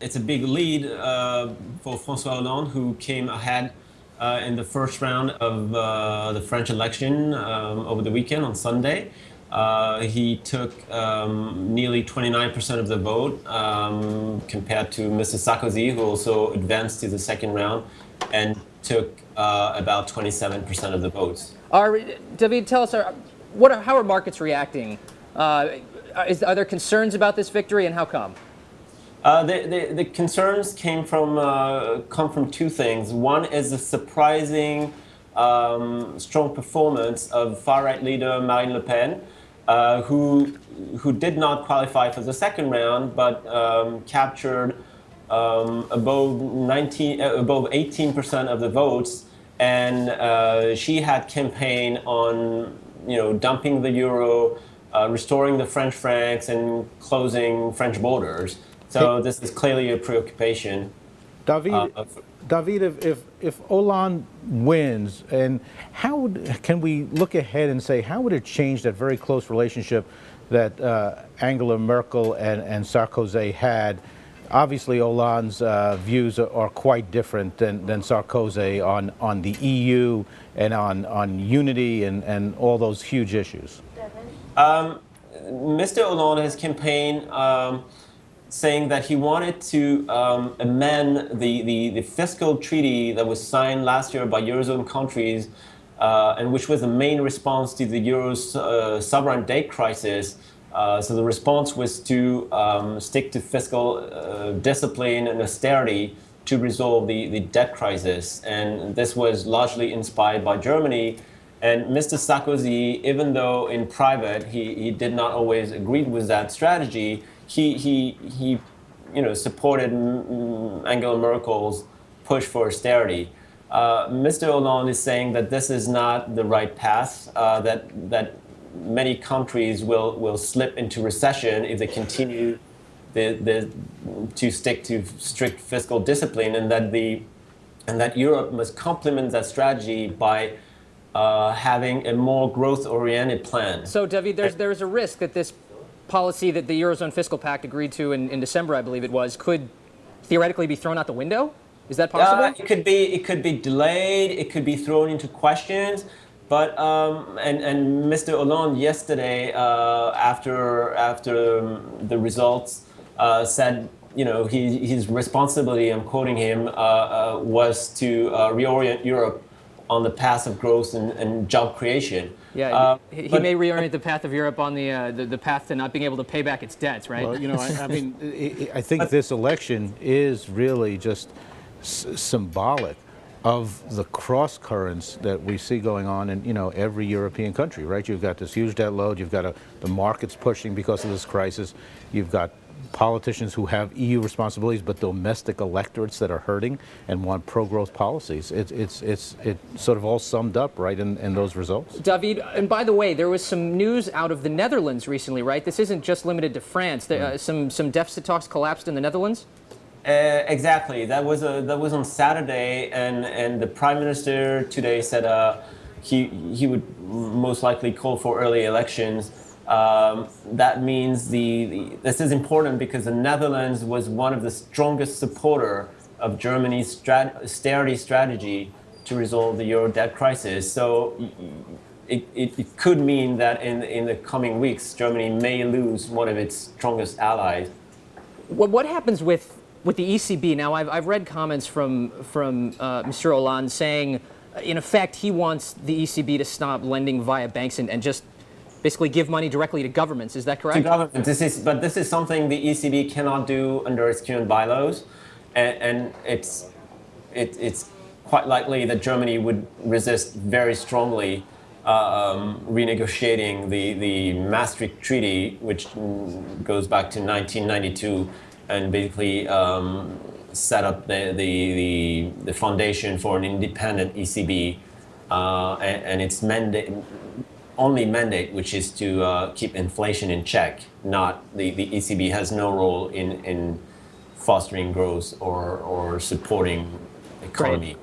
It's a big lead for François Hollande, who came ahead in the first round of the French election over the weekend on Sunday. He took nearly 29% of the vote compared to Mr. Sarkozy, who also advanced to the second round and took about 27% of the votes. David, tell us, how are markets reacting? Are there concerns about this victory, and how come? The concerns come from two things. One is the surprising strong performance of far-right leader Marine Le Pen, who did not qualify for the second round, but captured above 18% of the votes, and she had campaigned on dumping the euro, restoring the French francs, and closing French borders. So this is clearly a preoccupation. David, if Hollande wins, and can we look ahead and say, how would it change that very close relationship that Angela Merkel and Sarkozy had? Obviously, Hollande's views are quite different than Sarkozy on the EU and on unity and all those huge issues. Mr. Hollande has campaigned saying that he wanted to amend the fiscal treaty that was signed last year by Eurozone countries, and which was the main response to the Euro's sovereign debt crisis. So the response was to stick to fiscal discipline and austerity to resolve the debt crisis. And this was largely inspired by Germany. And Mr. Sarkozy, even though in private he did not always agree with that strategy, he supported Angela Merkel's push for austerity. Mr. Hollande is saying that this is not the right path, that many countries will slip into recession if they continue to stick to strict fiscal discipline, and that Europe must complement that strategy by having a more growth-oriented plan. So, David, there's a risk that this policy that the Eurozone Fiscal Pact agreed to in December, I believe it was, could theoretically be thrown out the window? Is that possible? It could be delayed. It could be thrown into questions. But and Mr. Hollande yesterday, after the results, said his responsibility, I'm quoting him, was to reorient Europe on the path of growth and job creation. Yeah, he may reorient the path of Europe on the path to not being able to pay back its debts, right? Well, I think this election is really just symbolic of the cross currents that we see going on in every European country, right? You've got this huge debt load. You've got the markets pushing because of this crisis. You've got politicians who have EU responsibilities, but domestic electorates that are hurting and want pro-growth policies. It sort of all summed up right in those results. David, and by the way, there was some news out of the Netherlands recently, right? This isn't just limited to France. Some deficit talks collapsed in the Netherlands. Exactly. That was on Saturday, and the Prime Minister today said he would most likely call for early elections. That means this is important because the Netherlands was one of the strongest supporter of Germany's austerity strategy to resolve the euro debt crisis. So it could mean that in the coming weeks, Germany may lose one of its strongest allies. What happens with the ECB? Now, I've read comments from Mr. Hollande saying, in effect, he wants the ECB to stop lending via banks and just basically give money directly to governments. Is that correct? To government. This is something the ECB cannot do under its current bylaws, and it's quite likely that Germany would resist very strongly renegotiating the Maastricht Treaty, which goes back to 1992, and basically set up the foundation for an independent ECB and its only mandate, which is to keep inflation in check. Not the ECB has no role in fostering growth or supporting economy. Right.